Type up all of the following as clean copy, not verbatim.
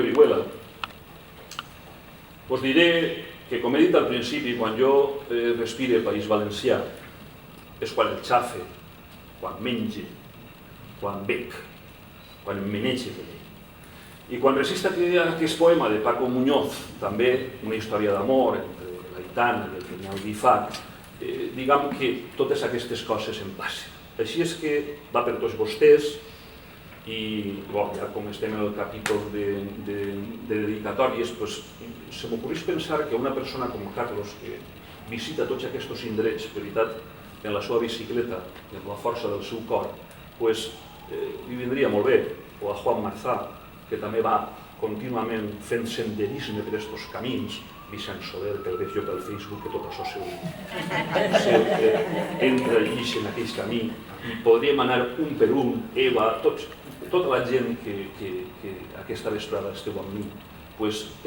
Orihuela, us diré que, com he dit al principi, quan jo respire País Valencià és quan el xafe, quan menge, quan bec, quan em menege de mi. I quan recita aquest poema de Paco Muñoz, també una història d'amor entre l'Aitana i el Penyal d'Ifac, diguem que totes aquestes coses em passen. Així és que va per tots vostès i ja com estem en el capítol de dedicatòries, se m'ocorreix pensar que una persona com Carlos, que visita tots aquests indrets, veritat, en la seva bicicleta, amb la força del seu cor, li vindria molt bé, o a Juan Marzá, que també va contínuament fent senderisme per aquests camins, Vicent Soler, que el veig jo pel Facebook, que tot això entra i ix en aquell camí, i podríem anar un per un, Eva, tota la gent que aquesta vesprada esteu amb mi,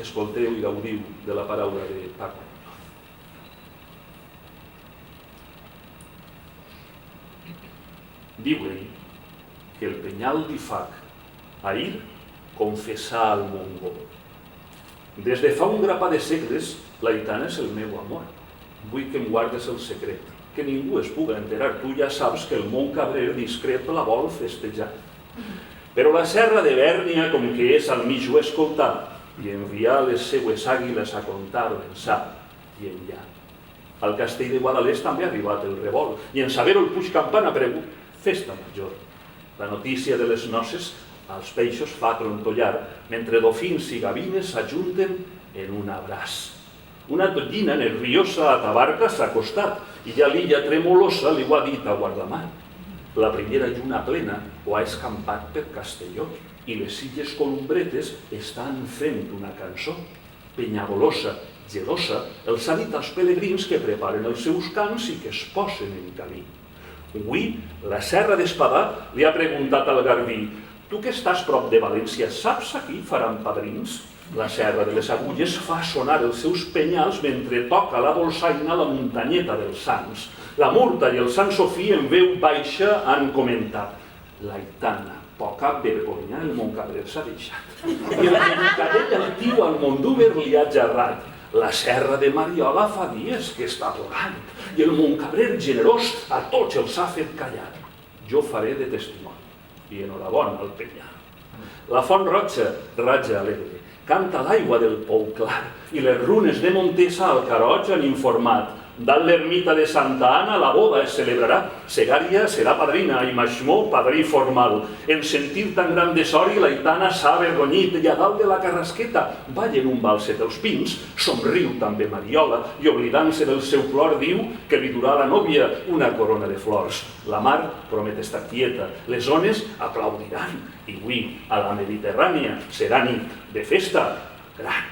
escolteu i gaudiu de la paraula de Paco. Diuen que el Penyal d'Ifac ahir confessà al Montgó. Des de fa un grapat de segles, l'Aitana és el meu amor. Vull que em guardes el secret, que ningú es puga enterar. Tu ja saps que el Montcabrer discret la vol festejar. Però la serra de Bèrnia, com que és al mig ho escoltar, i enviar les seues àguiles a contar l'ençà i enllà. Al castell de Guadalest també ha arribat el revolt, i en saber-ho el Puig Campana pregu, festa major. La notícia de les noces als peixos fa trontollar, mentre dofins i gavines s'ajunten en un abraç. Una tonyina nerviosa atabarca s'ha acostat, i ja l'illa tremolosa li ho ha dit a guardamar. La primera lluna plena ho ha escampat per Castelló, i les illes columbretes estan fent una cançó. Penyagolosa, gelosa, els ha dit als pelegrins que preparen els seus cants i que es posen en camí. Avui, la serra d'Espadà li ha preguntat al Garbí: tu que estàs prop de València, saps a qui faran padrins? La serra de les Agulles fa sonar els seus penyals mentre toca la dolçaina la muntanyeta dels Sants. La Murta i el Sant Sofí en veu baixa han comentat: l'Aitana, poca vergonya, el Montcabrer s'ha deixat. I el Montcabrer altiu al Mondúber li ha gerrat. La serra de Mariola fa dies que està plorant, i el Montcabrer generós a tots els ha fet callar. Jo faré de testimoni, i enhorabona al Penyal. La Font Roja ratja alegre, canta l'aigua del Pou Clar, i les runes de Montesa al Caroig han informat: dalt l'ermita de Santa Anna la boda es celebrarà. Segària serà padrina i Maxmó padrí formal. En sentir tan gran desori, l'Aitana s'ha avergonyit, i a dalt de la carrasqueta ballen un balset els pins. Somriu també Mariola, i oblidant-se del seu plor diu que li durà a la nòvia una corona de flors. La mar promet estar quieta, les ones aplaudiran, i avui a la Mediterrània serà nit de festa gran.